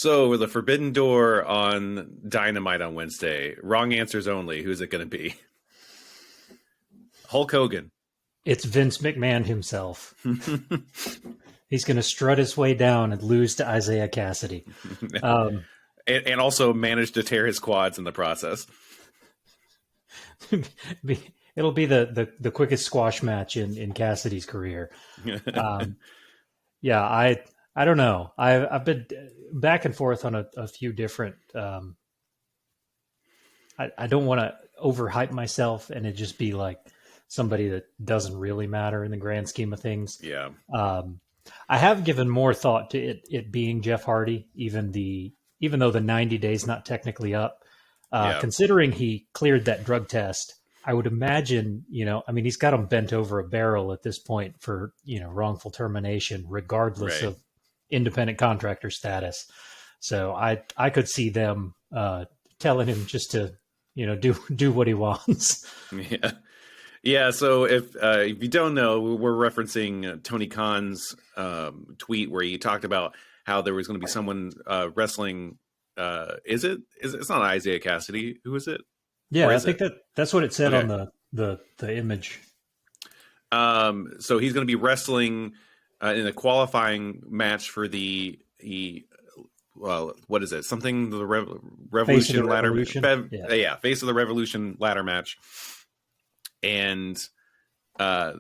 So the Forbidden Door on Dynamite on Wednesday. Wrong answers only. Who's it going to be? Hulk Hogan. It's Vince McMahon himself. He's going to strut his way down and lose to Isaiah Cassidy. And also manage to tear his quads in the process. It'll be the quickest squash match in Cassidy's career. Yeah, I don't know. I've been back and forth on a few different. I don't want to overhype myself and it just be like somebody that doesn't really matter in the grand scheme of things. Yeah. I have given more thought to it being Jeff Hardy, even though the 90 days not technically up. Considering he cleared that drug test, I would imagine, he's got him bent over a barrel at this point for, wrongful termination, regardless of independent contractor status. So I could see them telling him just to, do what he wants. Yeah. Yeah. So if you don't know, we're referencing Tony Khan's tweet where he talked about how there was going to be someone wrestling. It's not Isaiah Cassidy. Who is it? Yeah, I think that's what it said on the image. So he's going to be wrestling in a qualifying match for what is it? Something the Revolution ladder match. Face of the Revolution ladder match. And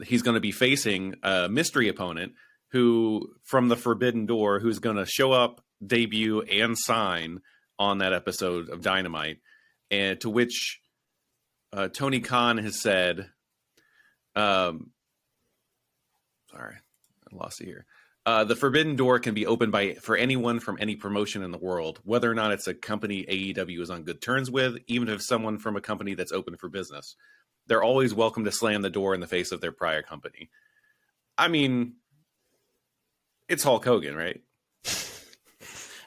he's going to be facing a mystery opponent who from the Forbidden Door, who's going to show up, debut, and sign on that episode of Dynamite, and to which Tony Khan has said, sorry, I lost it here. The Forbidden Door can be opened for anyone from any promotion in the world, whether or not it's a company AEW is on good terms with, even if someone from a company that's open for business. They're always welcome to slam the door in the face of their prior company. I mean, it's Hulk Hogan, right?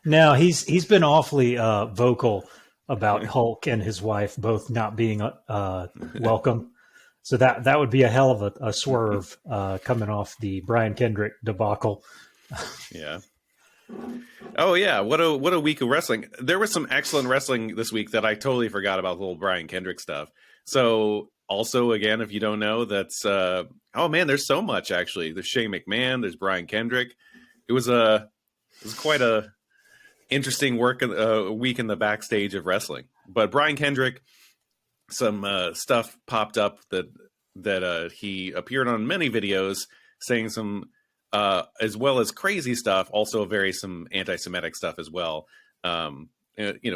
Now he's been awfully vocal about Hulk and his wife both not being welcome. So that would be a hell of a swerve coming off the Brian Kendrick debacle. Yeah. Oh yeah, what a week of wrestling. There was some excellent wrestling this week that I totally forgot about the whole Brian Kendrick stuff. So also, again, if you don't know, that's there's so much actually. There's Shane McMahon, there's Brian Kendrick. It was quite a interesting week in the backstage of wrestling. But Brian Kendrick, some stuff popped up that he appeared on many videos saying some as well as crazy stuff, also some anti-Semitic stuff as well.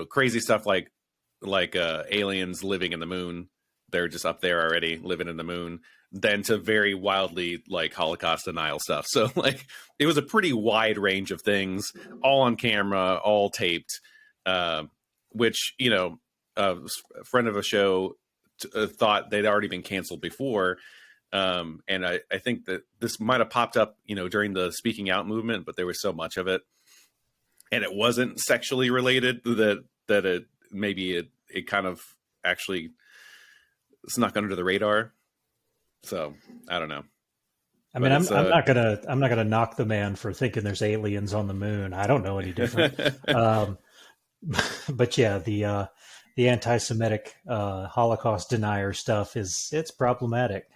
Crazy stuff like aliens living in the moon. They're just up there already living in the moon, then to very wildly like Holocaust denial stuff. So like it was a pretty wide range of things, all on camera, all taped, which, a friend of a show thought they'd already been canceled before. And I think that this might have popped up, during the speaking out movement, but there was so much of it and it wasn't sexually related that it kind of actually snuck under the radar. So I don't know. I mean, I'm not gonna knock the man for thinking there's aliens on the moon. I don't know any different. But yeah, the anti-Semitic Holocaust denier stuff it's problematic.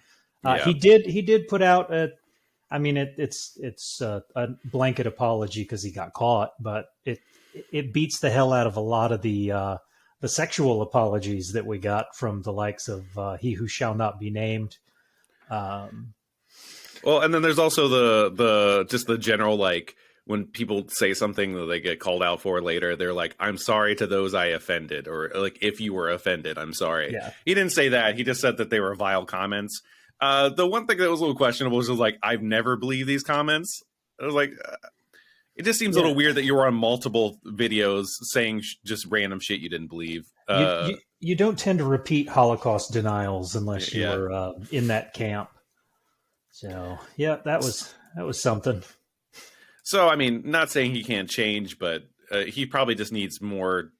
He did put out it's a blanket apology because he got caught, but it beats the hell out of a lot of the sexual apologies that we got from the likes of He Who Shall Not Be Named. Well, and then there's also the general, like, when people say something that they get called out for later, they're like, I'm sorry to those I offended, or like, if you were offended, I'm sorry. Yeah. He didn't say that. He just said that they were vile comments. The one thing that was a little questionable was like, I've never believed these comments. I was like, it just seems a little weird that you were on multiple videos saying just random shit you didn't believe. You don't tend to repeat Holocaust denials unless you were in that camp. So yeah, that was something. So I mean, not saying he can't change, but he probably just needs more.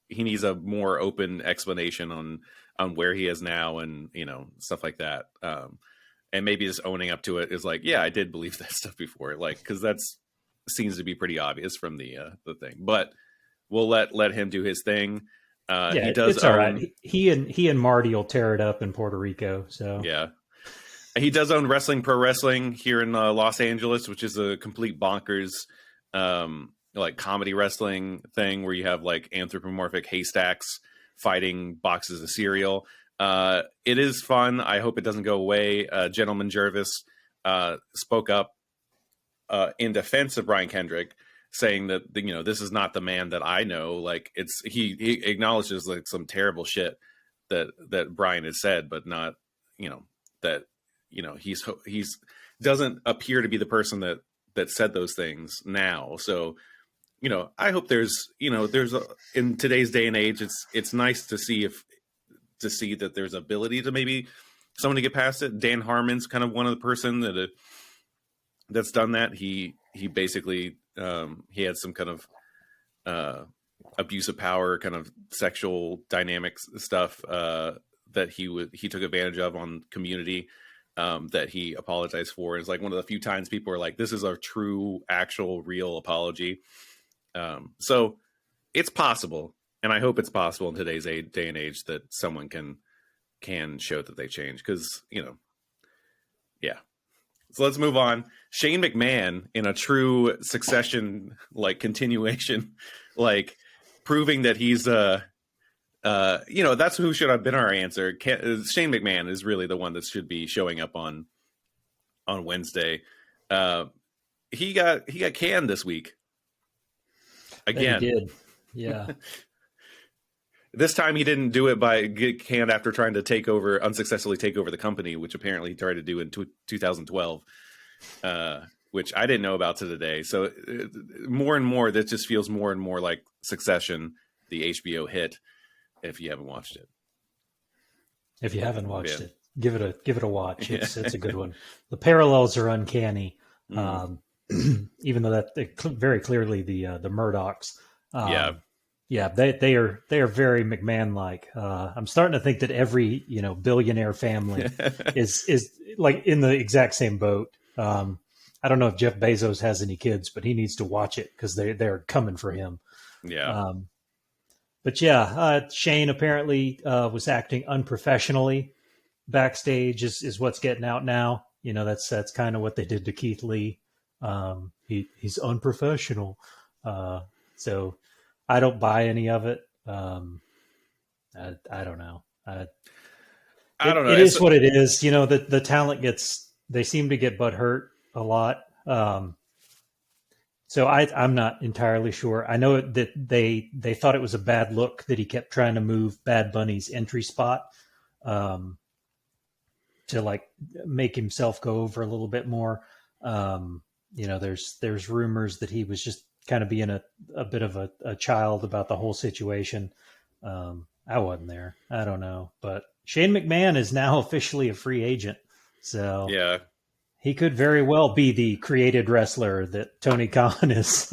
He needs a more open explanation on where he is now, and stuff like that. And maybe just owning up to it is like, yeah, I did believe that stuff before, like, because that's seems to be pretty obvious from the thing. But we'll let him do his thing. Yeah, He does it's all own, right. He and Marty will tear it up in Puerto Rico. So yeah. He does own Wrestling Pro Wrestling here in Los Angeles, which is a complete bonkers like comedy wrestling thing where you have like anthropomorphic haystacks fighting boxes of cereal. It is fun. I hope it doesn't go away. Gentleman Jervis spoke up in defense of Brian Kendrick, saying that this is not the man that I know. Like he acknowledges like some terrible shit that Brian has said, but not that he's doesn't appear to be the person that said those things now. So I hope there's in today's day and age, it's nice to see that there's ability to maybe someone to get past it. Dan Harmon's kind of one of the person that's done that. He basically he had some kind of abuse of power, kind of sexual dynamics stuff that he took advantage of on Community, that he apologized for. It's like one of the few times people are like, this is a true, actual, real apology. So it's possible, and I hope it's possible in today's day and age that someone can show that they change, because yeah. So let's move on. Shane McMahon, in a true Succession like continuation, like proving that he's that's who should have been our answer. Shane McMahon is really the one that should be showing up on Wednesday. He got canned this week again. he did. Yeah. This time he didn't do it by get canned after trying to unsuccessfully take over the company, which apparently he tried to do in 2012, which I didn't know about to today. So more and more, that just feels more and more like Succession, the HBO hit. If you haven't watched it, give it a watch. It's a good one. The parallels are uncanny, even though very clearly the Murdochs. Yeah, they are very McMahon-like. I'm starting to think that every billionaire family is like in the exact same boat. I don't know if Jeff Bezos has any kids, but he needs to watch it because they're coming for him. Yeah. But yeah, Shane apparently was acting unprofessionally backstage. Is what's getting out now. That's kind of what they did to Keith Lee. He's unprofessional. So I don't buy any of it. I don't know. I don't know. It is what it is. The talent they seem to get butt hurt a lot. So I'm not entirely sure. I know that they thought it was a bad look that he kept trying to move Bad Bunny's entry spot to like make himself go over a little bit more. There's rumors that he was just kind of being a bit of a child about the whole situation. I wasn't there. I don't know. But Shane McMahon is now officially a free agent. So yeah. He could very well be the created wrestler that Tony Khan is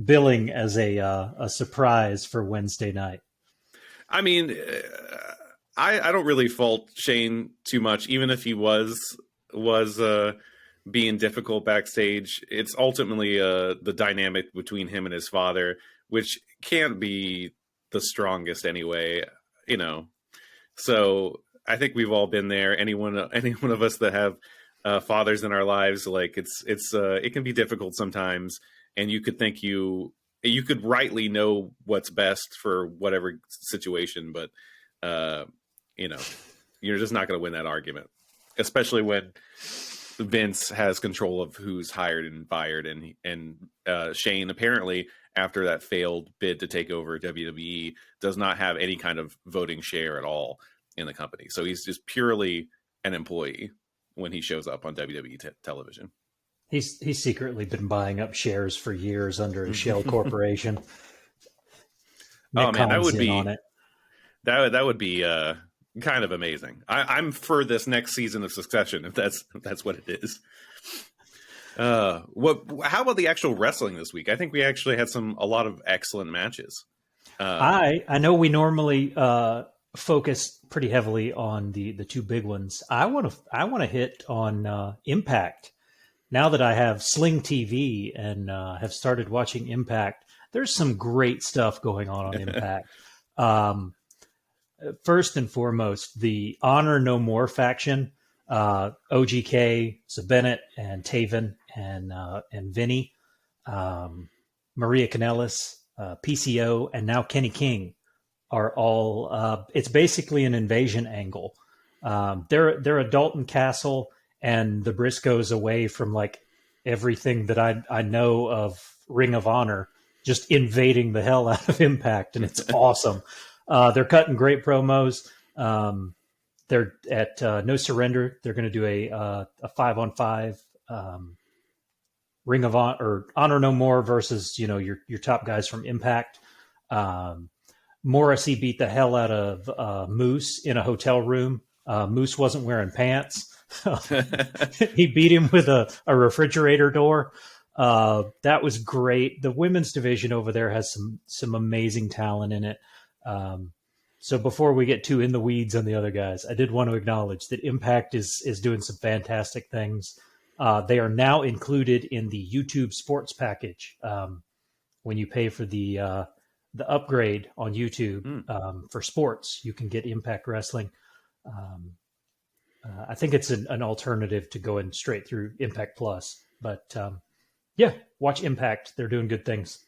billing as a surprise for Wednesday night. I mean, I don't really fault Shane too much, even if he was being difficult backstage. It's ultimately the dynamic between him and his father, which can't be the strongest anyway. So I think we've all been there. Any one of us that have fathers in our lives, like it can be difficult sometimes, and you could think you could rightly know what's best for whatever situation, but you're just not going to win that argument, especially when Vince has control of who's hired and fired, and Shane apparently, after that failed bid to take over WWE, does not have any kind of voting share at all in the company. So he's just purely an employee when he shows up on WWE television. He's secretly been buying up shares for years under a shell corporation. Oh man, that would be kind of amazing. I'm for this next season of Succession, if that's what it is. How about the actual wrestling this week? I think we actually had a lot of excellent matches. I know we normally focus pretty heavily on the two big ones. I want to hit on Impact. now that I have Sling TV and have started watching Impact, there's some great stuff going on Impact. Um, First and foremost, the Honor No More faction, OGK, so Bennett and Taven and Vinny, Maria Kanellis, PCO, and now Kenny King are all. It's basically an invasion angle. They're a Dalton Castle and the Briscoes away from like everything that I know of Ring of Honor, just invading the hell out of Impact, and it's awesome. They're cutting great promos. They're at No Surrender. They're going to do a 5-on-5 Ring of Honor or Honor No More versus your top guys from Impact. Morrissey beat the hell out of Moose in a hotel room. Moose wasn't wearing pants. He beat him with a refrigerator door. That was great. The women's division over there has some amazing talent in it. So before we get too in the weeds on the other guys, I did want to acknowledge that Impact is doing some fantastic things. They are now included in the YouTube Sports package. When you pay for the upgrade on YouTube for sports, you can get Impact Wrestling. I think it's an alternative to going straight through Impact Plus. But yeah, watch Impact. They're doing good things.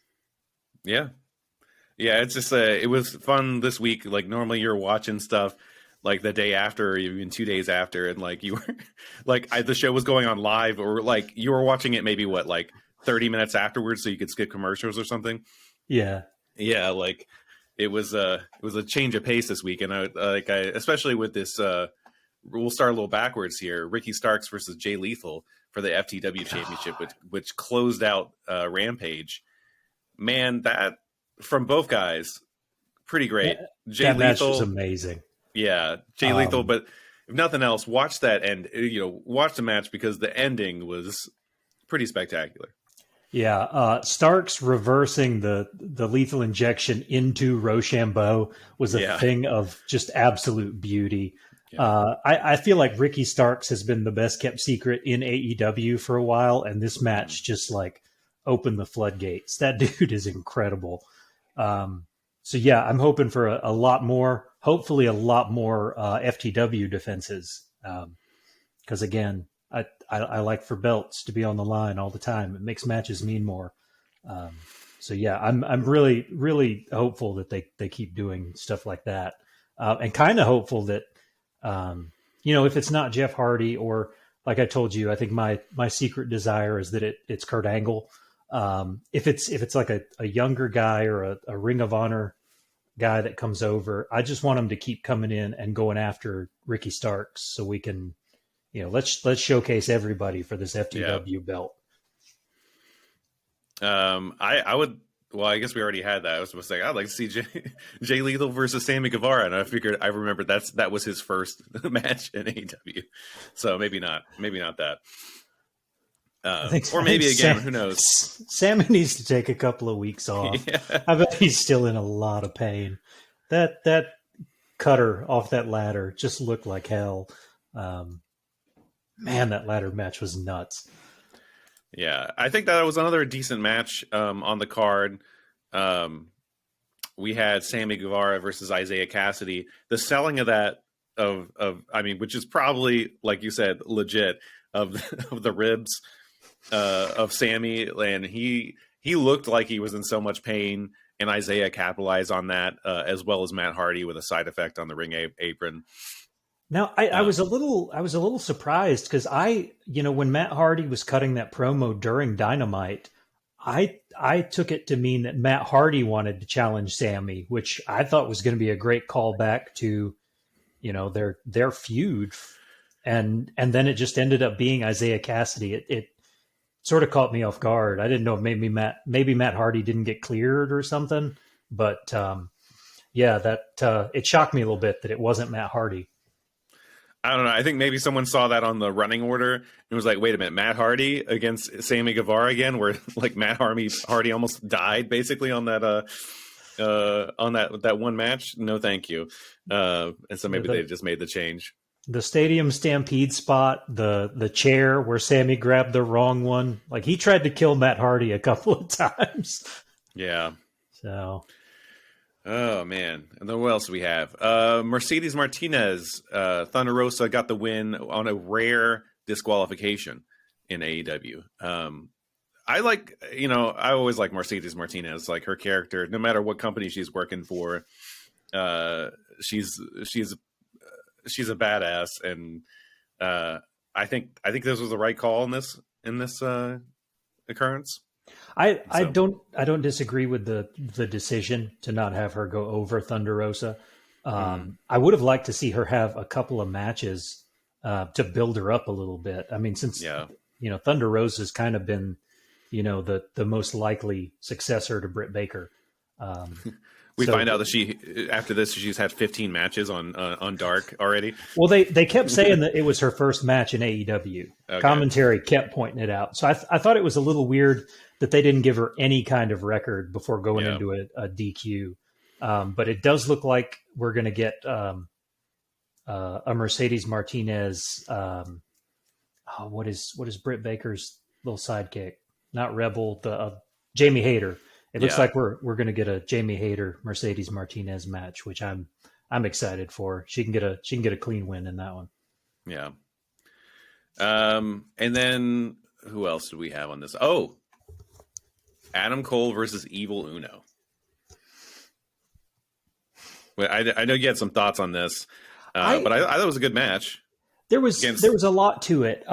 Yeah. Yeah, it's just it was fun this week. Like normally you're watching stuff like the day after or even 2 days after, and like you were like the show was going on live, or like you were watching it maybe like 30 minutes afterwards so you could skip commercials or something. Yeah. Yeah, like it was a change of pace this week, and I especially with this we'll start a little backwards here. Ricky Starks versus Jay Lethal for the FTW Championship, which closed out Rampage. Man, that from both guys, pretty great. That match was amazing. Yeah, Jay Lethal. But if nothing else, watch that and watch the match because the ending was pretty spectacular. Yeah, Starks reversing the lethal injection into Rochambeau was a thing of just absolute beauty. Yeah. I feel like Ricky Starks has been the best kept secret in AEW for a while, and this match just like opened the floodgates. That dude is incredible. So yeah, I'm hoping for a lot more, hopefully a lot more FTW defenses. Because again, I like for belts to be on the line all the time. It makes matches mean more. So yeah, I'm really, really hopeful that they keep doing stuff like that. And kind of hopeful that, if it's not Jeff Hardy or like I told you, I think my secret desire is that it's Kurt Angle. If it's like a younger guy or a Ring of Honor guy that comes over, I just want him to keep coming in and going after Ricky Starks so we can, let's showcase everybody for this FTW belt. I would. Well, I guess we already had that. I was supposed to say I'd like to see Jay Lethal versus Sammy Guevara, and I remembered that was his first match in AEW. So maybe not that. Or maybe again, who knows? Sammy needs to take a couple of weeks off. Yeah. I bet he's still in a lot of pain. That cutter off that ladder just looked like hell. Man, that ladder match was nuts. Yeah, I think that was another decent match on the card. We had Sammy Guevara versus Isaiah Cassidy. The selling of that which is probably like you said, legit of the ribs of Sammy, and he looked like he was in so much pain, and Isaiah capitalized on that as well as Matt Hardy with a side effect on the ring apron. Now, I was a little surprised because when Matt Hardy was cutting that promo during Dynamite, I took it to mean that Matt Hardy wanted to challenge Sammy, which I thought was going to be a great callback to, their feud, and then it just ended up being Isaiah Cassidy. It sort of caught me off guard. I didn't know if maybe Matt Hardy didn't get cleared or something, but it shocked me a little bit that it wasn't Matt Hardy. I don't know. I think maybe someone saw that on the running order and was like, wait a minute, Matt Hardy against Sammy Guevara again, where like Matt Hardy almost died basically on that one match. No, thank you. And so maybe they just made the change. The Stadium Stampede spot, the chair where Sammy grabbed the wrong one. Like, he tried to kill Matt Hardy a couple of times. Yeah. So. Oh, man. And then what else do we have? Mercedes Martinez, Thunder Rosa got the win on a rare disqualification in AEW. I always like Mercedes Martinez, like her character, no matter what company she's working for. She's a badass, and I think this was the right call in this occurrence. I don't disagree with the decision to not have her go over Thunder Rosa. I would have liked to see her have a couple of matches to build her up a little bit. I mean, since Thunder Rosa has kind of been the most likely successor to Britt Baker. We find out that after this she's had 15 matches on Dark already. Well, they kept saying that it was her first match in AEW. Okay. Commentary kept pointing it out. So I thought it was a little weird that they didn't give her any kind of record before going into a DQ. But it does look like we're going to get a Mercedes Martinez. What is Britt Baker's little sidekick? Not Rebel, the Jamie Hayter. It looks like we're going to get a Jamie Hayter Mercedes Martinez match, which I'm excited for. She can get a clean win in that one. Yeah. And then who else do we have on this? Oh, Adam Cole versus Evil Uno. I know you had some thoughts on this, but I thought it was a good match. There was a lot to it.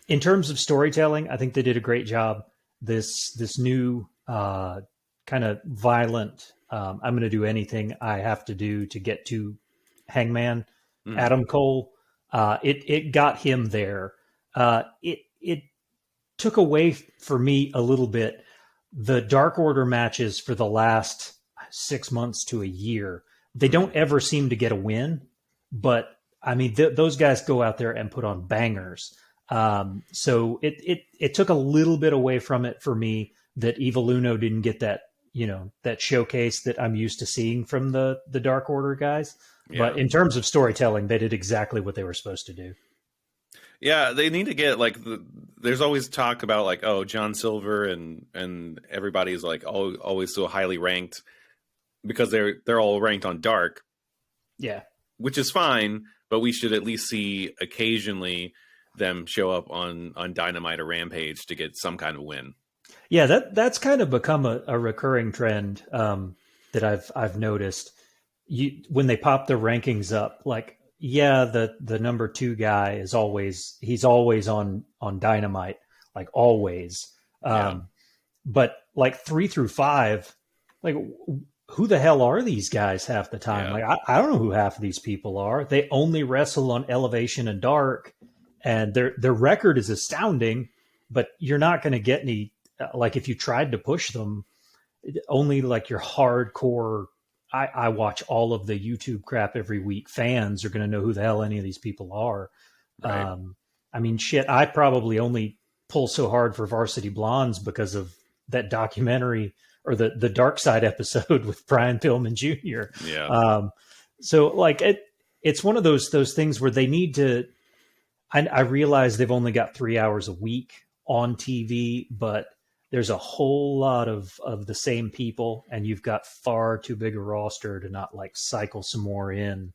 In terms of storytelling, I think they did a great job. This new kind of violent, I'm going to do anything I have to do to get to Hangman, Adam Cole. It got him there. It took away for me a little bit the Dark Order matches for the last 6 months to a year. They don't ever seem to get a win, but I mean, those guys go out there and put on bangers. So it took a little bit away from it for me that Evil Uno didn't get that, that showcase that I'm used to seeing from the Dark Order guys. Yeah. But in terms of storytelling, they did exactly what they were supposed to do. Yeah, they need to get there's always talk about John Silver and everybody's always so highly ranked because they're all ranked on Dark. Yeah. Which is fine, but we should at least see occasionally them show up on Dynamite or Rampage to get some kind of win. Yeah, that's kind of become a recurring trend that I've noticed. When they pop the rankings up, the number 2 guy is always on Dynamite, always. But 3 through 5, who the hell are these guys half the time? Yeah. I don't know who half of these people are. They only wrestle on Elevation and Dark, and their record is astounding, but you're not going to get any, if you tried to push them, only your hardcore, I watch all of the YouTube crap every week, fans are going to know who the hell any of these people are. Right. I mean, shit, I probably only pull so hard for Varsity Blondes because of that documentary or the Dark Side episode with Brian Pillman Jr. Yeah. So it's one of those things where they need to, I realize they've only got 3 hours a week on TV, but there's a whole lot of the same people, and you've got far too big a roster to not cycle some more in.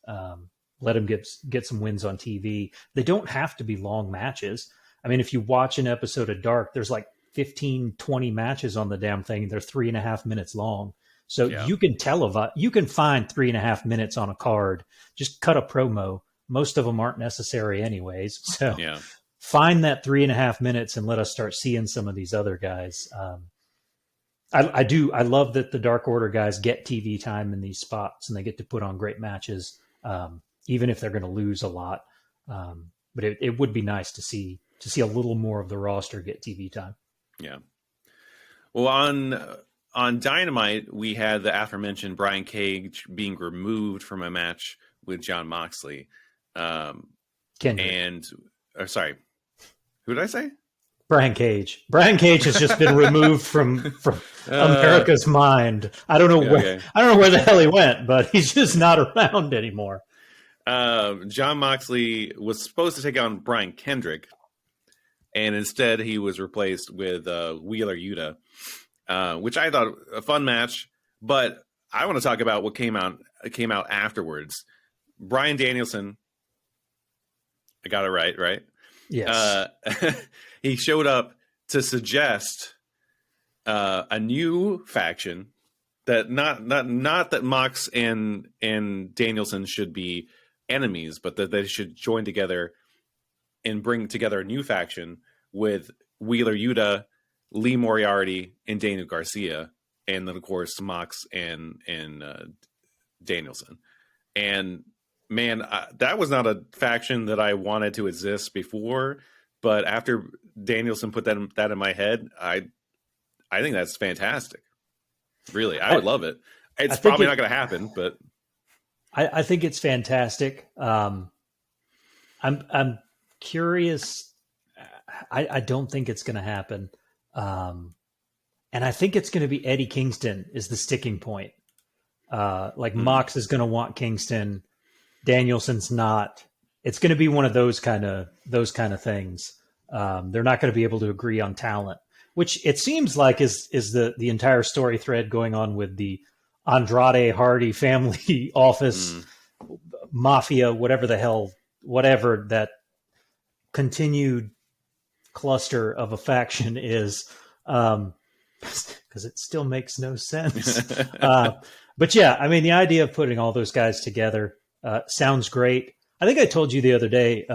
Let them get some wins on TV. They don't have to be long matches. I mean, if you watch an episode of Dark, there's 15, 20 matches on the damn thing. They're 3.5 minutes long. So you can you can find 3.5 minutes on a card. Just cut a promo. Most of them aren't necessary anyways. So find that 3.5 minutes and let us start seeing some of these other guys. I love that the Dark Order guys get TV time in these spots and they get to put on great matches, even if they're going to lose a lot. But it would be nice to see a little more of the roster get TV time. Yeah. Well, on Dynamite, we had the aforementioned Brian Cage being removed from a match with Jon Moxley. Sorry, who did I say? Brian Cage. Brian Cage has just been removed from America's mind. I don't know where the hell he went, but he's just not around anymore. John Moxley was supposed to take on Brian Kendrick, and instead he was replaced with Wheeler Yuta, which I thought a fun match. But I want to talk about what came out afterwards. Bryan Danielson, I got it right? Yes. He showed up to suggest a new faction that not that Mox and Danielson should be enemies, but that they should join together and bring together a new faction with Wheeler Yuta, Lee Moriarty, and Daniel Garcia, and then of course Mox and Danielson. And man, that was not a faction that I wanted to exist before, but after Danielson put that in my head, I think that's fantastic. Really, I would love it. It's probably not going to happen, but I think it's fantastic. I'm curious. I don't think it's going to happen, and I think it's going to be Eddie Kingston is the sticking point. Mox is going to want Kingston, Danielson's not. It's going to be one of those kind of things. They're not going to be able to agree on talent, which it seems like is the entire story thread going on with the Andrade Hardy family office, mafia, whatever that continued cluster of a faction is, because it still makes no sense. But yeah, I mean, the idea of putting all those guys together sounds great. I think I told you the other day,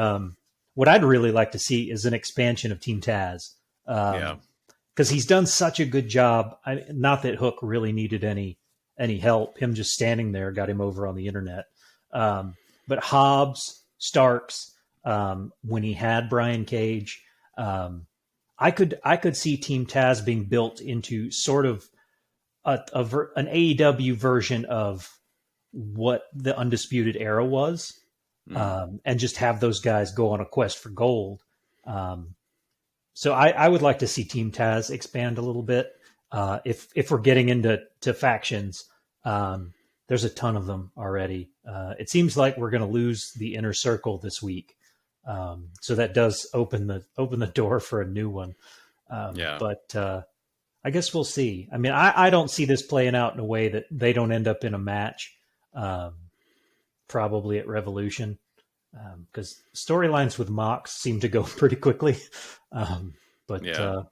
what I'd really like to see is an expansion of Team Taz. Because he's done such a good job. Not that Hook really needed any help. Him just standing there got him over on the internet. But Hobbs, Starks, when he had Brian Cage, I could see Team Taz being built into sort of an AEW version of what the Undisputed Era was, and just have those guys go on a quest for gold. So I would like to see Team Taz expand a little bit. If we're getting into factions, there's a ton of them already. It seems like we're going to lose the Inner Circle this week, so that does open the door for a new one. But I guess we'll see. I mean, I don't see this playing out in a way that they don't end up in a match, probably at Revolution, because storylines with Mox seem to go pretty quickly. But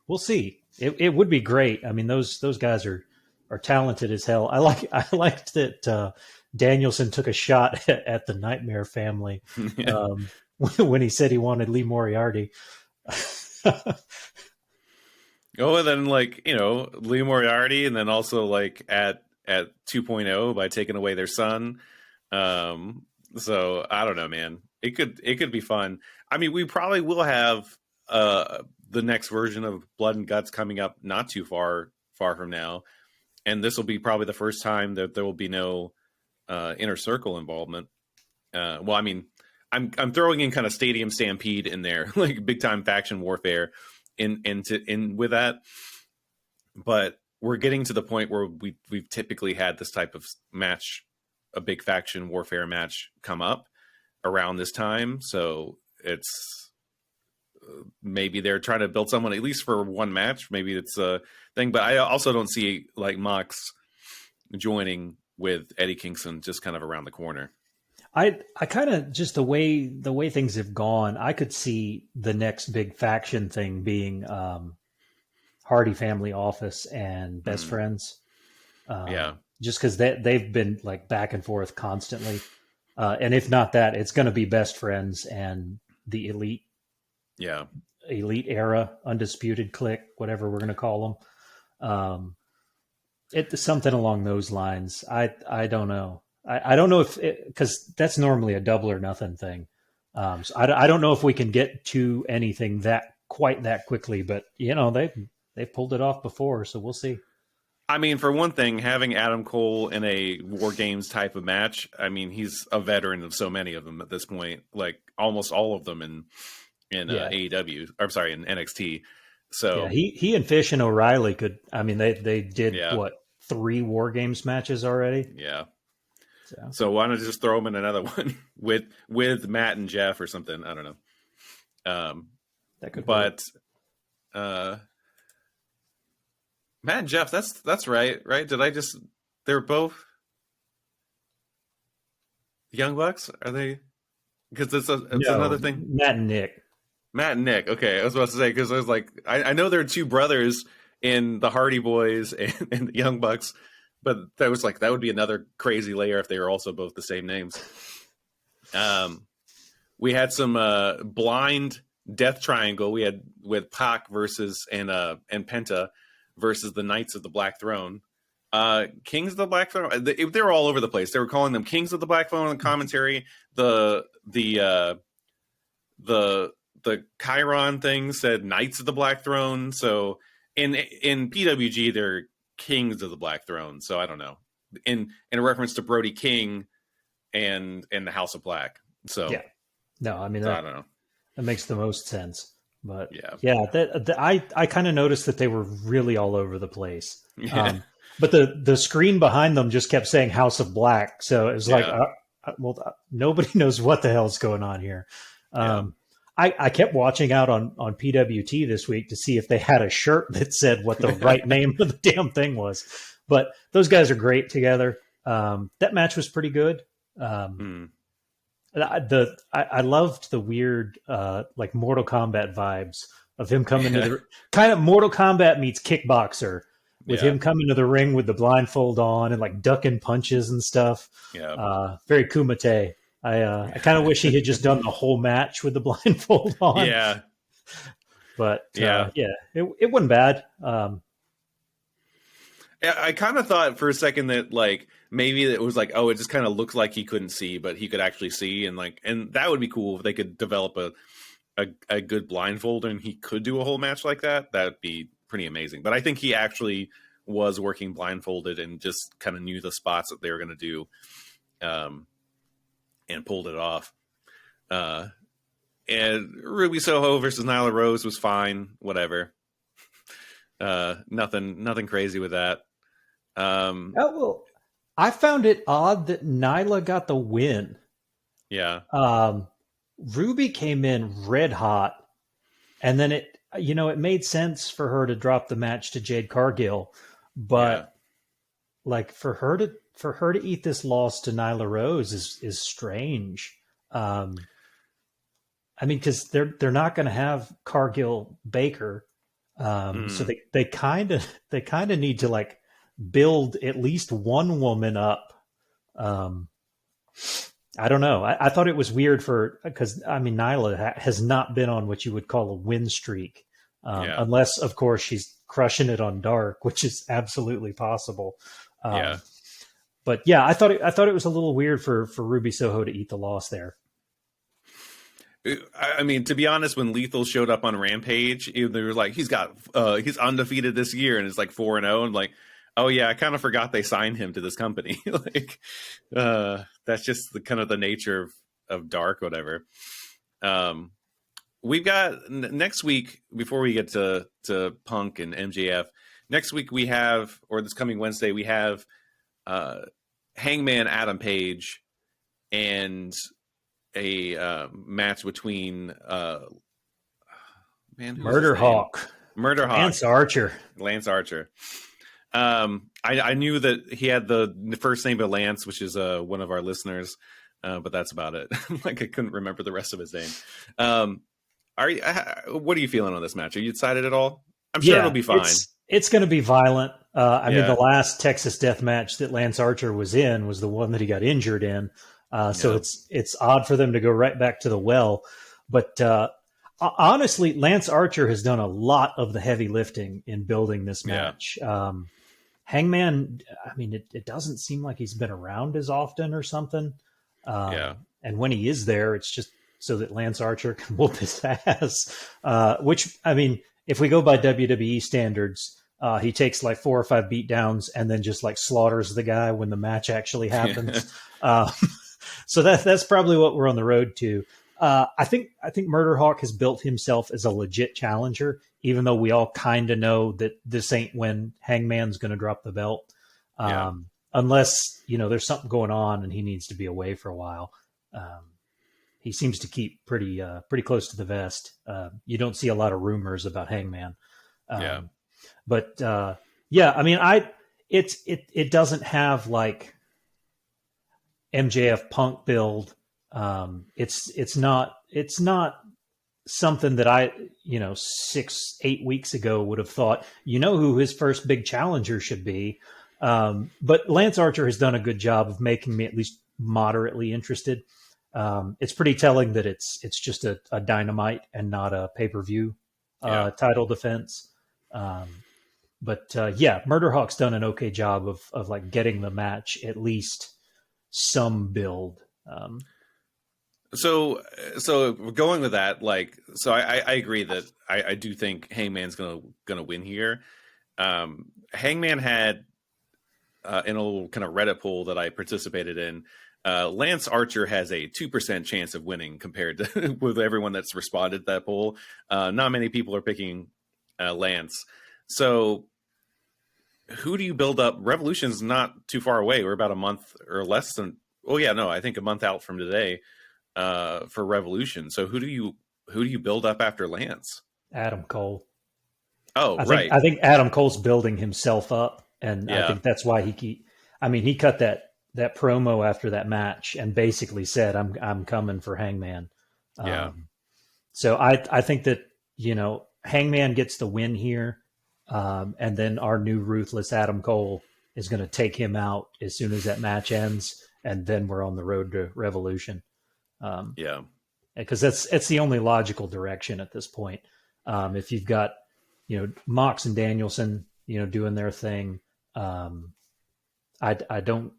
we'll see. It would be great. I mean, those guys are talented as hell. I liked that Danielson took a shot at the Nightmare family when he said he wanted Lee Moriarty. And then Lee Moriarty, and then also at 2.0 by taking away their son. So I don't know, man. It could be fun. I mean, we probably will have the next version of Blood and Guts coming up not too far from now, and this will be probably the first time that there will be no Inner Circle involvement. Well, I mean, I'm throwing in kind of Stadium Stampede in there, like big time faction warfare in with that. But we're getting to the point where we've typically had this type of match, a big faction warfare match, come up around this time. So it's maybe they're trying to build someone at least for one match. Maybe it's a thing, but I also don't see Mox joining with Eddie Kingston just kind of around the corner. I kind of, just the way things have gone, I could see the next big faction thing being Hardy Family Office and Best Friends. Just because they've been back and forth constantly. And if not that, it's going to be Best Friends and the Elite. Yeah. Elite Era, Undisputed Clique, whatever we're going to call them. It's something along those lines. I don't know. I don't know because that's normally a double or nothing thing. So I don't know if we can get to anything quite that quickly, but they've pulled it off before, so we'll see. I mean, for one thing, having Adam Cole in a War Games type of match, I mean, he's a veteran of so many of them at this point, like almost all of them in AEW. I'm sorry, in NXT. So he and Fish and O'Reilly could. I mean, they did 3 War Games matches already. Yeah. So why not just throw him in another one with Matt and Jeff or something? I don't know. That could but Matt and Jeff, that's right? Did I just? They're both Young Bucks. Are they? Because it's another thing. Matt and Nick. Matt and Nick. Okay, I was about to say because I was like, I know there are two brothers in the Hardy Boys and the Young Bucks, but that was like that would be another crazy layer if they were also both the same names. We had some blind death triangle. We had with Pac versus and Penta versus the Knights of the Black Throne. Kings of the Black Throne. They were all over the place. They were calling them Kings of the Black Throne in the commentary. The Chiron thing said Knights of the Black Throne. So in PWG, they're Kings of the Black Throne. So I don't know. In a reference to Brody King and the House of Black. So yeah, no, I mean I don't know. That makes the most sense. But yeah, I kind of noticed that they were really all over the place. Yeah. But the screen behind them just kept saying House of Black, so it was like, well, nobody knows what the hell's going on here. I kept watching out on PWT this week to see if they had a shirt that said what the right name of the damn thing was. But those guys are great together. That match was pretty good. I loved the weird like Mortal Kombat vibes of him coming to the kind of Mortal Kombat meets Kickboxer with him coming to the ring with the blindfold on and like ducking punches and stuff. Very Kumite. I kind of wish he had just done the whole match with the blindfold on. Yeah. But it wasn't bad. I kind of thought for a second that like maybe it was like, oh, it just kind of looks like he couldn't see, but he could actually see, and that would be cool if they could develop a good blindfold and he could do a whole match like that. That would be pretty amazing. But I think he actually was working blindfolded and just kind of knew the spots that they were going to do, and pulled it off. And Ruby Soho versus Nyla Rose was fine. Whatever. Nothing crazy with that. I found it odd that Nyla got the win. Yeah. Ruby came in red hot, and then it made sense for her to drop the match to Jade Cargill, but like for her to eat this loss to Nyla Rose is strange. I mean, because they're not going to have Cargill Baker. So they kind of need to like build at least one woman up. I don't know. I thought it was weird because I mean, Nyla has not been on what you would call a win streak, unless of course she's crushing it on Dark, which is absolutely possible. But yeah, I thought it was a little weird for Ruby Soho to eat the loss there. I mean, to be honest, when Lethal showed up on Rampage, they were like, he's undefeated this year and it's like 4-0, and like, oh yeah, I kind of forgot they signed him to this company. Like, that's just the kind of the nature of Dark, whatever. We've got next week, before we get to Punk and MJF, next week we have, or this coming Wednesday, we have Hangman Adam Page and a match between Murder Hawk, Lance Archer. I knew that he had the first name of Lance, which is one of our listeners, but that's about it. Like I couldn't remember the rest of his name. What are you feeling on this match? Are you excited at all? I'm sure it'll be fine. It's going to be violent. I mean, the last Texas Death match that Lance Archer was in was the one that he got injured in. So it's odd for them to go right back to the well. But honestly, Lance Archer has done a lot of the heavy lifting in building this match. Hangman, I mean, it doesn't seem like he's been around as often or something. And when he is there, it's just so that Lance Archer can whoop his ass. Which, I mean, if we go by WWE standards, he takes like 4 or 5 beatdowns and then just like slaughters the guy when the match actually happens. So that's probably what we're on the road to. I think Murder Hawk has built himself as a legit challenger, even though we all kind of know that this ain't when Hangman's going to drop the belt. unless there's something going on and he needs to be away for a while. He seems to keep pretty close to the vest. You don't see a lot of rumors about Hangman. Yeah. But I mean, it doesn't have like MJF Punk build. It's not something that I 6-8 weeks ago would have thought. Who his first big challenger should be. But Lance Archer has done a good job of making me at least moderately interested. It's pretty telling that it's just a Dynamite and not a pay-per-view title defense. But Murder Hawk's done an okay job of like getting the match at least some build. So going with that, I agree that I do think Hangman's gonna win here. Hangman had in a little kind of Reddit poll that I participated in. Lance Archer has a 2% chance of winning compared to with everyone that's responded to that poll. Not many people are picking Lance. So who do you build up? Revolution's not too far away. We're about a month or less than. I think a month out from today for Revolution. So who do you build up after Lance? Adam Cole. Right. I think Adam Cole's building himself up, and I think that's why he cut that promo after that match and basically said, "I'm coming for Hangman." So I think that Hangman gets the win here, and then our new ruthless Adam Cole is going to take him out as soon as that match ends, and then we're on the road to Revolution. Because it's the only logical direction at this point. If you've got Mox and Danielson doing their thing, I don't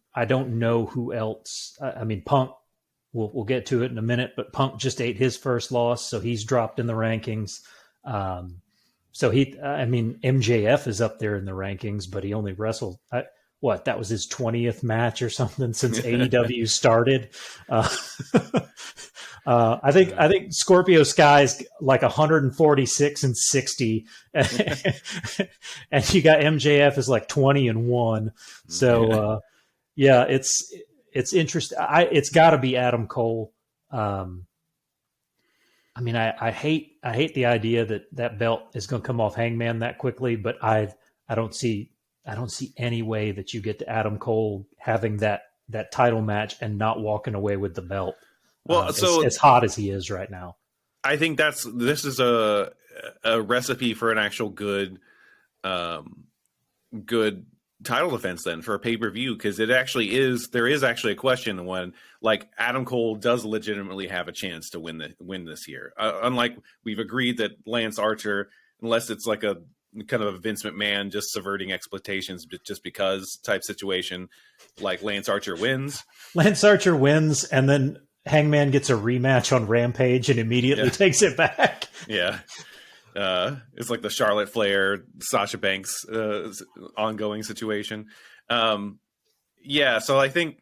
know who else. I mean, Punk. We'll get to it in a minute, but Punk just ate his first loss, so he's dropped in the rankings. MJF is up there in the rankings, but he only wrestled. That was his 20th match or something since AEW started. I think Scorpio Sky's like 146-60, and you got MJF is like 20-1. So it's interesting. It's got to be Adam Cole. I hate the idea that belt is going to come off Hangman that quickly, but I don't see any way that you get to Adam Cole having that title match and not walking away with the belt. Well, so as hot as he is right now, I think this is a recipe for an actual good title defense then for a pay-per-view, because there is actually a question when Adam Cole does legitimately have a chance to win this year. Unlike we've agreed that Lance Archer, unless it's like a kind of a Vince McMahon just subverting expectations just because type situation, like Lance Archer wins. Lance Archer wins, and then Hangman gets a rematch on Rampage and immediately takes it back. Yeah. It's like the Charlotte Flair, Sasha Banks ongoing situation. So I think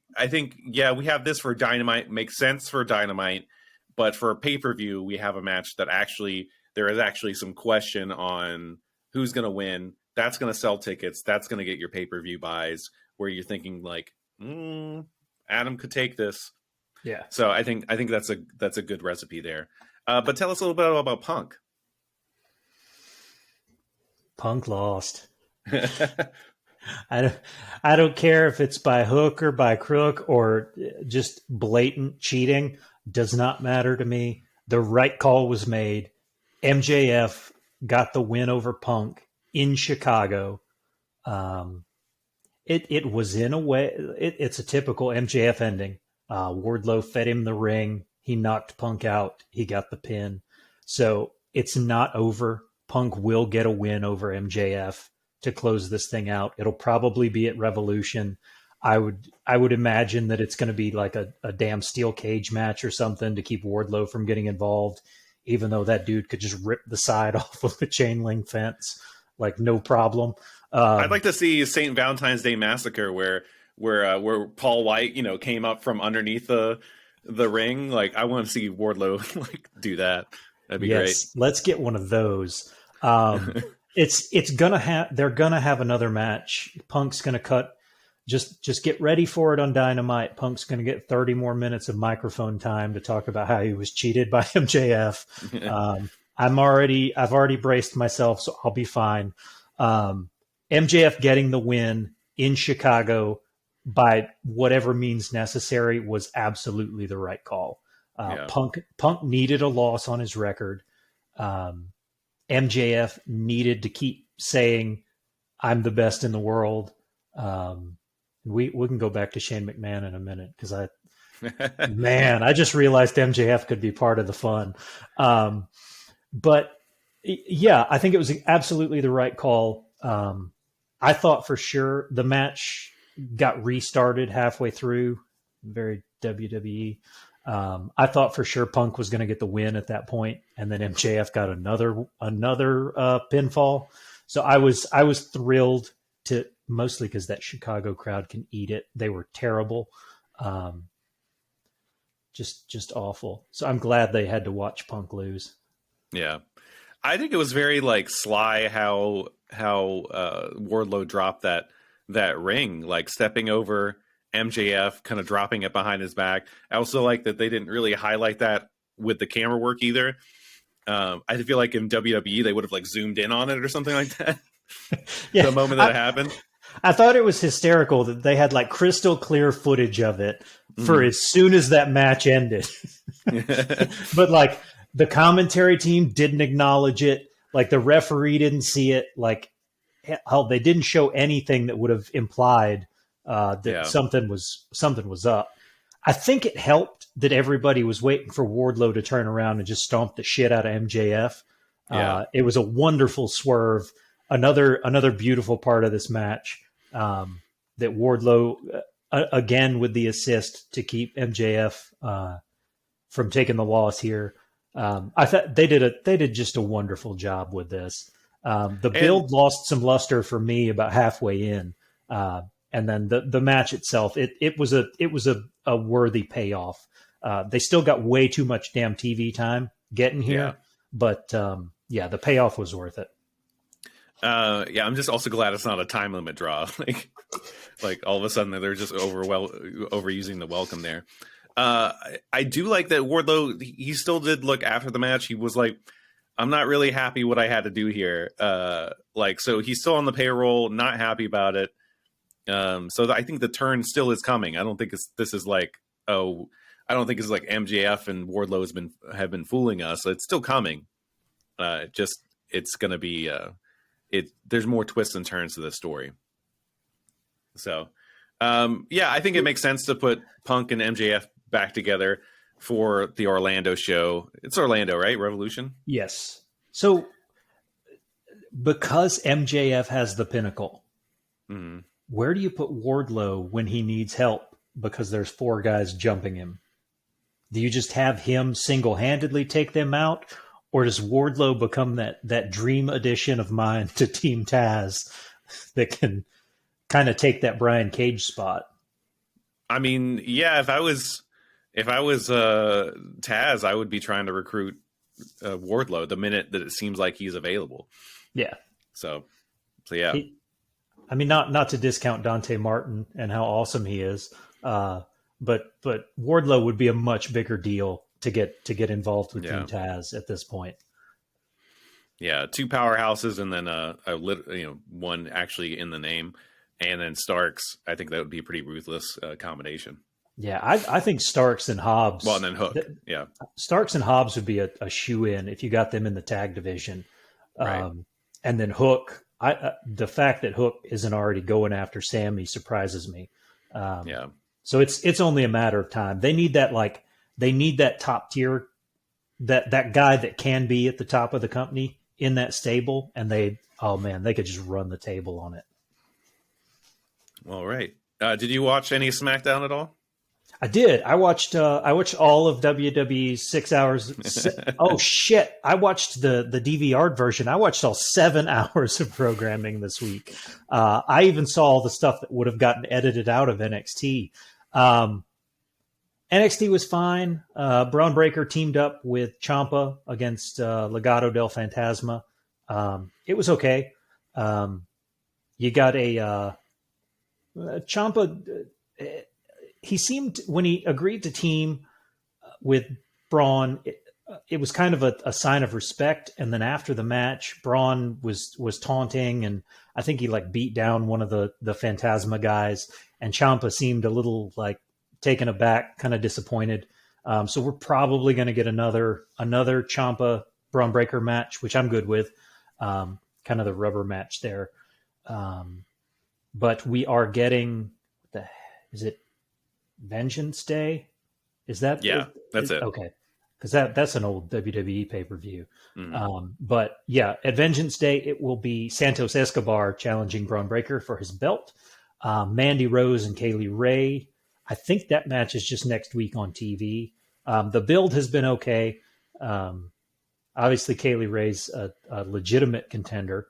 we have this for Dynamite. Makes sense for Dynamite, but for a pay-per-view, we have a match that there is actually some question on who's going to win. That's going to sell tickets. That's going to get your pay-per-view buys, where you're thinking Adam could take this. Yeah. So I think that's a good recipe there. But tell us a little bit about Punk. Punk lost. I don't care if it's by hook or by crook or just blatant cheating. Does not matter to me. The right call was made. MJF got the win over Punk in Chicago. It was in a way. It's a typical MJF ending. Wardlow fed him the ring. He knocked Punk out. He got the pin. So it's not over. Punk will get a win over MJF to close this thing out. It'll probably be at Revolution. I would imagine that it's going to be like a damn steel cage match or something to keep Wardlow from getting involved, even though that dude could just rip the side off of the chain link fence, like no problem. I'd like to see St. Valentine's Day Massacre where Paul White, came up from underneath the ring. Like, I want to see Wardlow do that. That'd be great. Let's get one of those. They're gonna have another match. Punk's gonna cut just get ready for it on Dynamite. Punk's going to get 30 more minutes of microphone time to talk about how he was cheated by MJF. I've already braced myself, so I'll be fine. MJF getting the win in Chicago by whatever means necessary was absolutely the right call. Punk needed a loss on his record. MJF needed to keep saying, "I'm the best in the world." We can go back to Shane McMahon in a minute because I just realized MJF could be part of the fun. But yeah, I think it was absolutely the right call. I thought for sure the match got restarted halfway through, very WWE. I thought for sure Punk was going to get the win at that point, and then MJF got another pinfall. So I was thrilled to, mostly because that Chicago crowd can eat it. They were terrible, just awful. So I'm glad they had to watch Punk lose. Yeah, I think it was very like sly how Wardlow dropped that ring, like stepping over MJF, kind of dropping it behind his back. I also like that they didn't really highlight that with the camera work either. I feel like in WWE they would have like zoomed in on it or something like that. Yeah, the moment that it happened. I thought it was hysterical that they had like crystal clear footage of it for as soon as that match ended. But like the commentary team didn't acknowledge it. Like the referee didn't see it. Like hell, they didn't show anything that would have implied that something was up. I think it helped that everybody was waiting for Wardlow to turn around and just stomp the shit out of MJF. It was a wonderful swerve. Another beautiful part of this match, that Wardlow again with the assist to keep MJF from taking the loss here. I thought they did just a wonderful job with this. The build lost some luster for me about halfway in, and then the match itself, it was a worthy payoff. They still got way too much damn TV time getting here, but the payoff was worth it. I'm just also glad it's not a time limit draw. like all of a sudden they're just overusing the welcome there. I do like that Wardlow, he still did look after the match. He was like, I'm not really happy what I had to do here. So he's still on the payroll, not happy about it. So I think the turn still is coming. I don't think this is like MJF and Wardlow have been fooling us. It's still coming. It's going to be, there's more twists and turns to this story. So, I think it makes sense to put Punk and MJF back together for the Orlando show. It's Orlando, right? Revolution? Yes. So, because MJF has the Pinnacle, where do you put Wardlow when he needs help because there's 4 guys jumping him? Do you just have him single-handedly take them out? Or does Wardlow become that dream addition of mine to Team Taz that can kind of take that Brian Cage spot? I mean, yeah, if I was Taz, I would be trying to recruit Wardlow the minute that it seems like he's available. Yeah. So yeah. Not to discount Dante Martin and how awesome he is, but Wardlow would be a much bigger deal to get involved with Team Taz at this point. Yeah, 2 powerhouses and then one actually in the name, and then Starks. I think that would be a pretty ruthless combination. Yeah, I think Starks and Hobbs. Well, and then Hook. Starks and Hobbs would be a shoe-in if you got them in the tag division. Right. And then Hook. The fact that Hook isn't already going after Sammy surprises me. So it's only a matter of time. They need that top tier, that guy that can be at the top of the company in that stable, and they could just run the table on it. All right. Did you watch any SmackDown at all? I did. I watched all of WWE's 6 hours. Oh shit! I watched the DVR version. I watched all 7 hours of programming this week. I even saw all the stuff that would have gotten edited out of NXT. NXT was fine. Braun Breaker teamed up with Ciampa against Legado del Fantasma. It was okay. You got Ciampa, he seemed, when he agreed to team with Braun, it was kind of a sign of respect. And then after the match, Braun was taunting, and I think he like beat down one of the Phantasma guys, and Ciampa seemed a little like taken aback, kind of disappointed. So we're probably going to get another Ciampa Braun Breaker match, which I'm good with. Kind of the rubber match there. But we are getting is it Vengeance Day? Is that that's it? Okay, because that's an old WWE pay-per-view. Mm. But yeah, at Vengeance Day it will be Santos Escobar challenging Braun Breaker for his belt. Mandy Rose and Kaylee Ray. I think that match is just next week on TV. The build has been okay. Obviously, Kaylee Ray's a legitimate contender.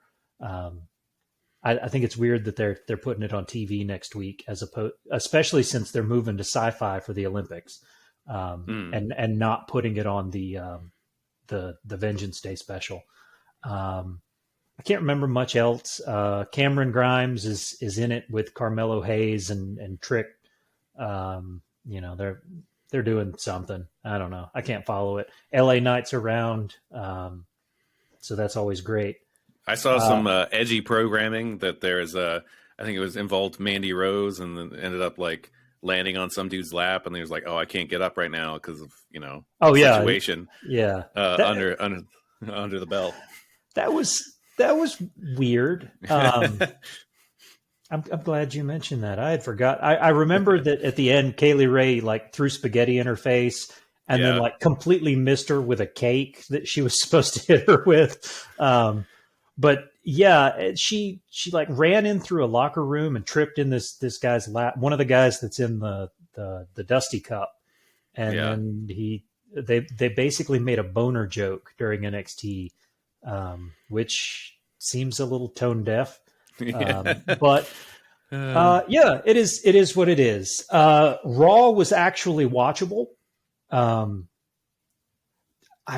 I think it's weird that they're putting it on TV next week, especially since they're moving to Sci-Fi for the Olympics, and not putting it on the Vengeance Day special. I can't remember much else. Cameron Grimes is in it with Carmelo Hayes and Trick. They're doing something. I don't know. I can't follow it. LA Knight's around, so that's always great. I saw some edgy programming that there's I think it was involved Mandy Rose, and then ended up like landing on some dude's lap, and he was like, "Oh, I can't get up right now because of situation." Yeah, under the belt. That was weird. I'm glad you mentioned that. I had forgot. I remember that at the end, Kaylee Ray like threw spaghetti in her face, and then like completely missed her with a cake that she was supposed to hit her with. But yeah, she like ran in through a locker room and tripped in this guy's lap. One of the guys that's in the Dusty Cup, and then they basically made a boner joke during NXT, which seems a little tone deaf. But it is what it is. Raw was actually watchable.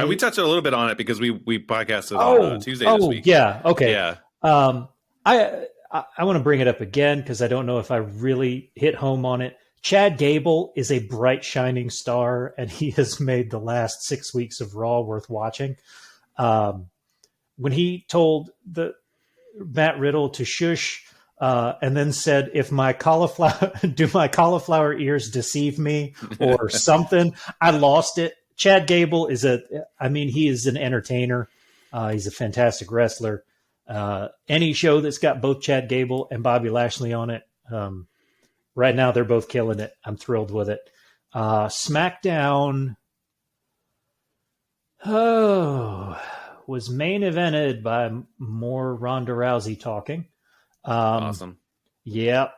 We touched a little bit on it because we podcasted on Tuesday this week. Yeah. Okay. Yeah. I want to bring it up again because I don't know if I really hit home on it. Chad Gable is a bright, shining star, and he has made the last 6 weeks of Raw worth watching. When he told Matt Riddle to shush, and then said, "If my do my cauliflower ears deceive me," or something, I lost it. Chad Gable he is an entertainer. He's a fantastic wrestler. Any show that's got both Chad Gable and Bobby Lashley on it, right now they're both killing it. I'm thrilled with it. SmackDown was main evented by more Ronda Rousey talking. Awesome. Yeah.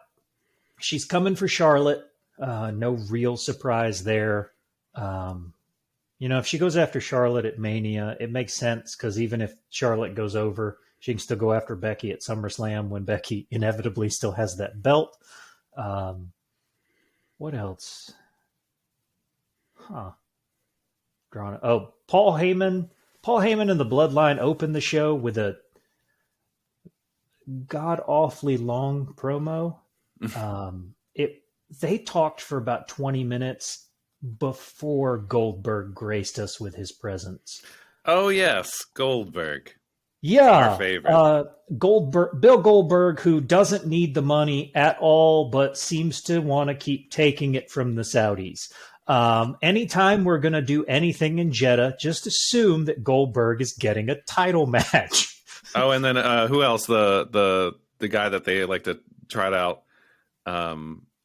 She's coming for Charlotte. No real surprise there. If she goes after Charlotte at Mania, it makes sense because even if Charlotte goes over, she can still go after Becky at SummerSlam when Becky inevitably still has that belt. What else? Paul Heyman. Paul Heyman and the Bloodline opened the show with a god-awfully long promo. They talked for about 20 minutes before Goldberg graced us with his presence. Oh, yes. Goldberg. Yeah. Our favorite. Bill Goldberg, who doesn't need the money at all, but seems to want to keep taking it from the Saudis. Anytime we're going to do anything in Jeddah, just assume that Goldberg is getting a title match. Oh, and then who else? The guy that they like to trot out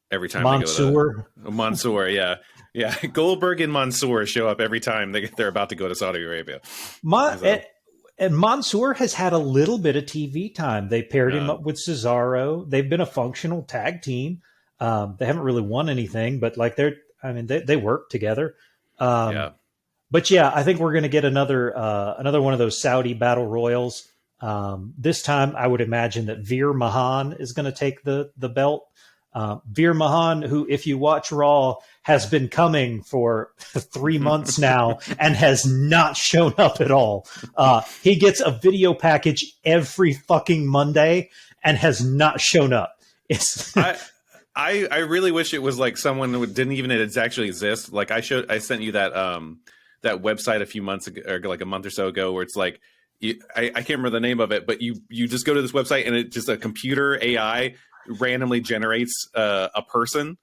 every time Mansoor. they go to Mansoor, yeah. Goldberg and Mansoor show up every time they're about to go to Saudi Arabia. And Mansoor has had a little bit of TV time. They paired him up with Cesaro. They've been a functional tag team. They haven't really won anything, but like they work together. But yeah, I think we're going to get another one of those Saudi battle royals. This time, I would imagine that Veer Mahan is going to take the belt. Veer Mahan, who, if you watch Raw, has been coming for 3 months now and has not shown up at all. He gets a video package every fucking Monday and has not shown up. I really wish it was like someone who didn't even actually exist. Like I sent you that that website a few months ago, or like a month or so ago, where it's like I can't remember the name of it, but you just go to this website and it just a computer AI randomly generates a person.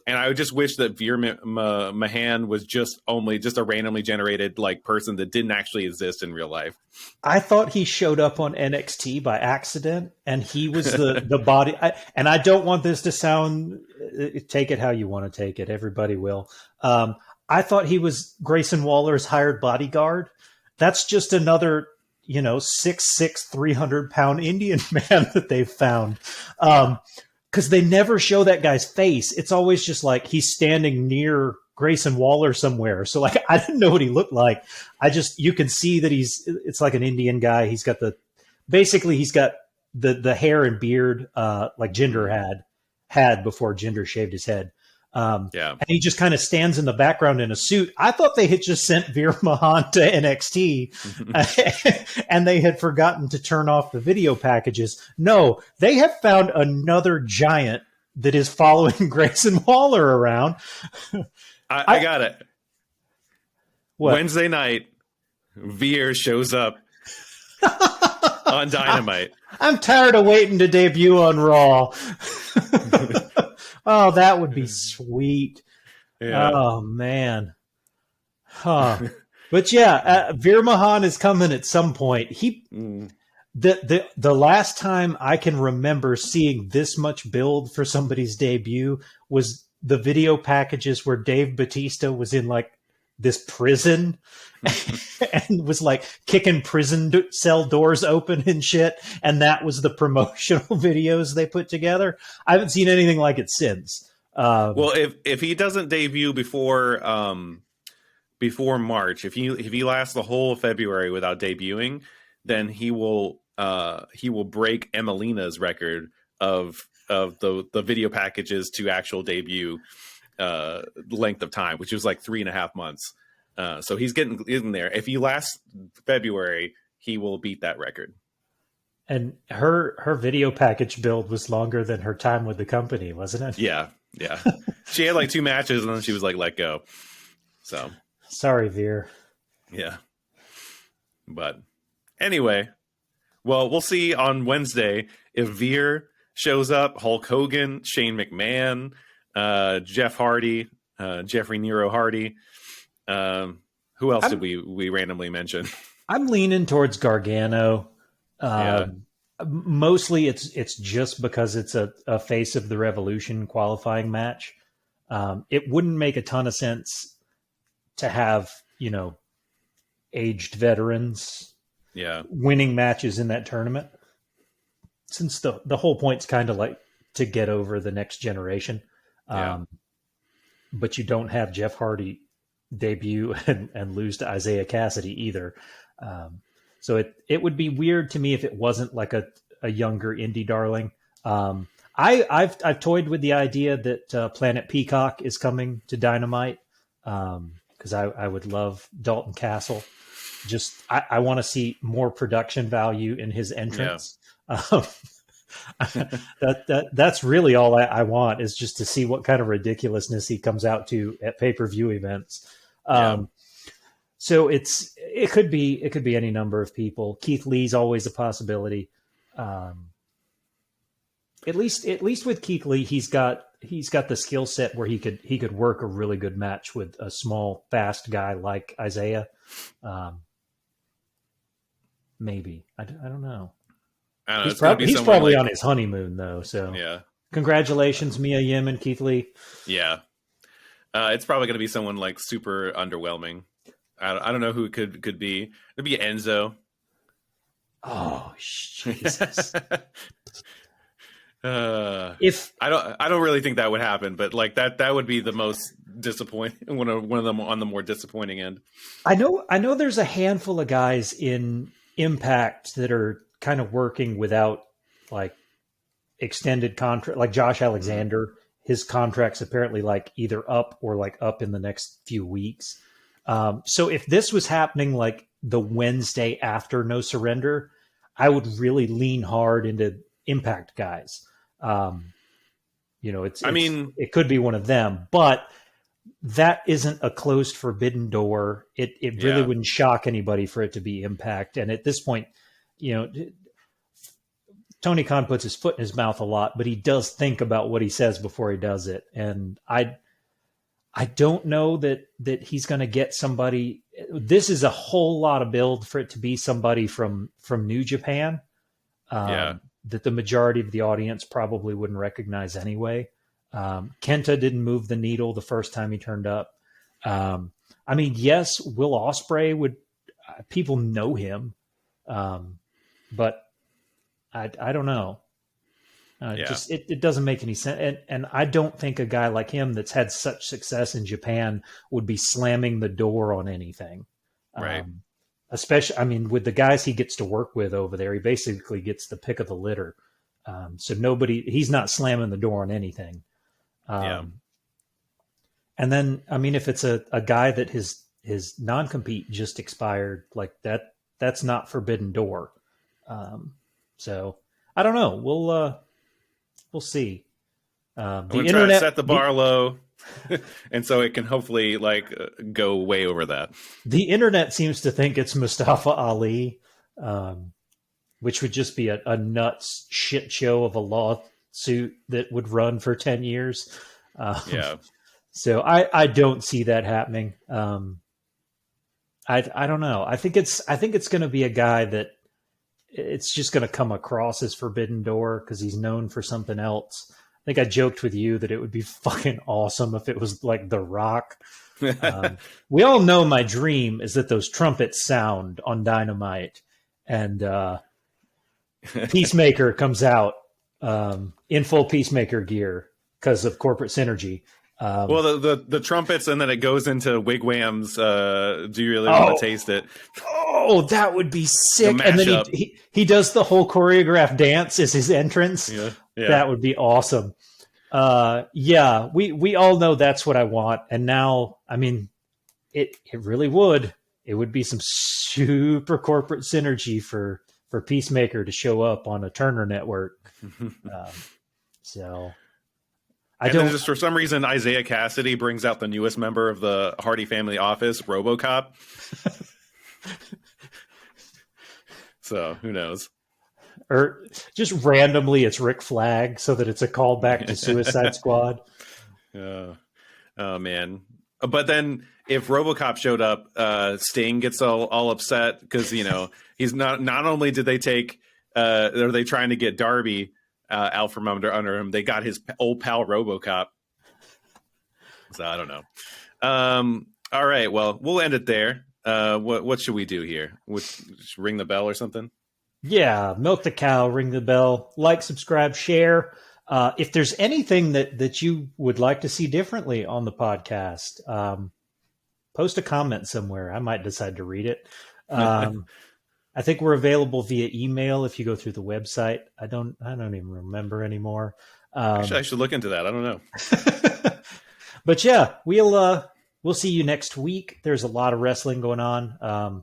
And I would just wish that Veer Mahan was just a randomly generated like person that didn't actually exist in real life. I thought he showed up on NXT by accident, and he was the body. And I don't want this to sound. Take it how you want to take it. Everybody will. I thought he was Grayson Waller's hired bodyguard. That's just another, 6'6", 300-pound Indian man that they've found. Because they never show that guy's face. It's always just like he's standing near Grayson Waller somewhere. So like, I didn't know what he looked like. You can see that it's like an Indian guy. He's got the hair and beard, like Jinder had before Jinder shaved his head. And he just kind of stands in the background in a suit. I thought they had just sent Veer Mahan to NXT and they had forgotten to turn off the video packages. No, they have found another giant that is following Grayson Waller around. I got it. What? Wednesday night, Veer shows up on Dynamite. I'm tired of waiting to debut on Raw. Oh, that would be sweet. Yeah. Oh, man. Huh. But yeah, Veer Mahan is coming at some point. The last time I can remember seeing this much build for somebody's debut was the video packages where Dave Bautista was in like this prison and was like kicking prison cell doors open and shit. And that was the promotional videos they put together. I haven't seen anything like it since. Well, if he doesn't debut before March, if he lasts the whole of February without debuting, then he will break Emelina's record of the video packages to actual debut length of time, which was like 3.5 months. So he's getting in there. If he lasts February, he will beat that record. And her video package build was longer than her time with the company, wasn't it? Yeah. She had like 2 matches and then she was like let go. So sorry, Veer. Yeah. But anyway, well, we'll see on Wednesday if Veer shows up, Hulk Hogan, Shane McMahon, Jeff Hardy, Jeffrey Nero Hardy. Who else did we randomly mention? I'm leaning towards Gargano. Mostly it's just because it's a Face of the Revolution qualifying match. It wouldn't make a ton of sense to have, aged veterans winning matches in that tournament, since the whole point's kind of like to get over the next generation. But you don't have Jeff Hardy debut and lose to Isaiah Cassidy either. So it would be weird to me if it wasn't like a younger indie darling. I've toyed with the idea that Planet Peacock is coming to Dynamite, because I would love Dalton Castle. Just I want to see more production value in his entrance. That's really all I want, is just to see what kind of ridiculousness he comes out to at pay-per-view events. So it could be any number of people. Keith Lee's always a possibility. At least with Keith Lee, he's got the skill set where he could work a really good match with a small, fast guy like Isaiah. Maybe I don't know. He's probably on his honeymoon though. So congratulations, Mia Yim and Keith Lee. Yeah, it's probably going to be someone like super underwhelming. I don't know who it could be. It'd be Enzo. Oh Jesus! If I don't really think that would happen, but like that would be the most disappointing one of them on the more disappointing end. I know. There's a handful of guys in Impact that are kind of working without like extended contract, like Josh Alexander. His contract's apparently like either up or like up in the next few weeks. So if this was happening like the Wednesday after No Surrender, I would really lean hard into Impact guys. it could be one of them, but that isn't a closed forbidden door. It really wouldn't shock anybody for it to be Impact. And at this point, Tony Khan puts his foot in his mouth a lot, but he does think about what he says before he does it. And I don't know that he's going to get somebody. This is a whole lot of build for it to be somebody from New Japan. That the majority of the audience probably wouldn't recognize anyway. Kenta didn't move the needle the first time he turned up. Yes, Will Ospreay would. People know him, but I don't know. It doesn't make any sense. And I don't think a guy like him that's had such success in Japan would be slamming the door on anything. Right. Especially, with the guys he gets to work with over there, he basically gets the pick of the litter. So he's not slamming the door on anything. And then, if it's a guy that his non-compete just expired, like that's not forbidden door. So I don't know. We'll see. The internet set the bar low, and so it can hopefully go way over that. The internet seems to think it's Mustafa Ali, which would just be a nuts shit show of a lawsuit that would run for 10 years. So I don't see that happening. I don't know. I think it's going to be a guy that it's just going to come across as forbidden door because he's known for something else. I think I joked with you that it would be fucking awesome if it was like The Rock. We all know my dream is that those trumpets sound on Dynamite, and Peacemaker comes out in full Peacemaker gear because of corporate synergy. Well, the trumpets, and then it goes into Wigwam's. Do you really want to taste it? Oh, that would be sick! And then he does the whole choreographed dance as his entrance. Yeah. That would be awesome. We all know that's what I want, and now it really would. It would be some super corporate synergy for Peacemaker to show up on a Turner network. Then just for some reason, Isaiah Cassidy brings out the newest member of the Hardy family office, RoboCop. So who knows? Or just randomly, it's Rick Flag, so that it's a callback to Suicide Squad. Oh man! But then if RoboCop showed up, Sting gets all upset because he's not. Not only did they take, are they trying to get Darby out from under him? They got his old pal RoboCop. So I don't know. All right, well, we'll end it there. What should we do here? Ring the bell or something? Yeah, milk the cow, ring the bell, like, subscribe, share. If there's anything that you would like to see differently on the podcast, post a comment somewhere. I might decide to read it. I think we're available via email if you go through the website. I don't even remember anymore. Actually, I should look into that. I don't know. But yeah, we'll see you next week. There's a lot of wrestling going on.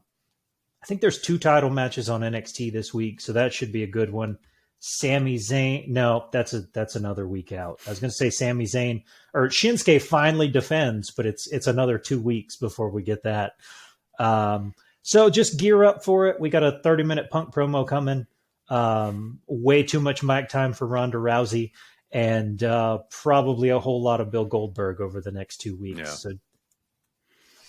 I think there's 2 title matches on NXT this week, so that should be a good one. Sami Zayn. No, that's another week out. I was going to say Sami Zayn or Shinsuke finally defends, but it's another 2 weeks before we get that. So just gear up for it. We got a 30-minute Punk promo coming. Way too much mic time for Ronda Rousey, and probably a whole lot of Bill Goldberg over the next 2 weeks.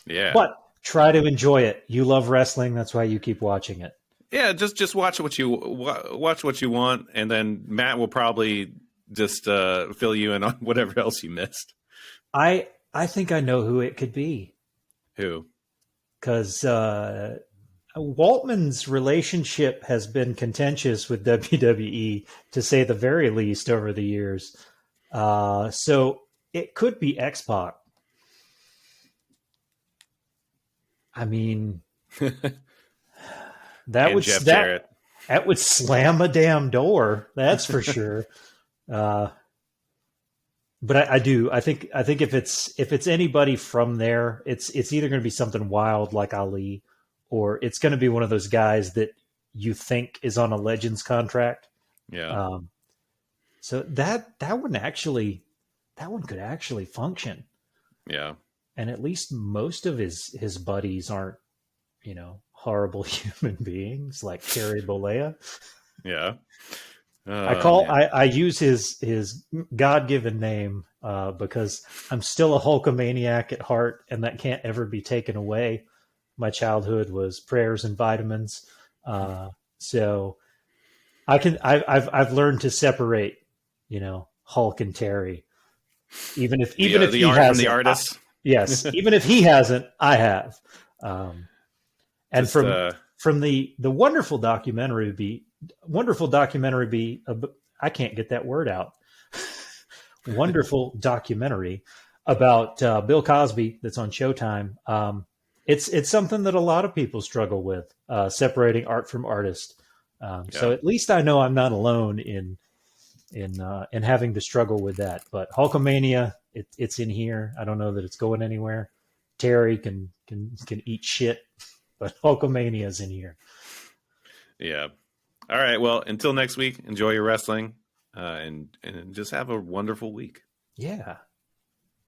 Yeah. But try to enjoy it. You love wrestling. That's why you keep watching it. Yeah, just watch what you want, and then Matt will probably just fill you in on whatever else you missed. I think I know who it could be. Who? Because Waltman's relationship has been contentious with WWE, to say the very least, over the years. So it could be X-Pac. That would slam a damn door. That's for sure. But I think if it's anybody from there, it's either going to be something wild like Ali, or it's going to be one of those guys that you think is on a Legends contract. Yeah. So that one could actually function. Yeah. And at least most of his buddies aren't, horrible human beings like Terry Bollea. Yeah. I Oh man. I use his God given name because I'm still a Hulkamaniac at heart, and that can't ever be taken away. My childhood was prayers and vitamins, so I've learned to separate, Hulk and Terry. Even if The he art from the hasn't, artist. yes, even if he hasn't, I have. And Just from the wonderful documentary be I can't get that word out. Wonderful documentary about Bill Cosby that's on Showtime. It's something that a lot of people struggle with, separating art from artist. So at least I know I'm not alone in having to struggle with that. But Hulkamania, it's in here. I don't know that it's going anywhere. Terry can eat shit, but Hulkamania is in here. Yeah. All right. Well, until next week, enjoy your wrestling, and just have a wonderful week. Yeah.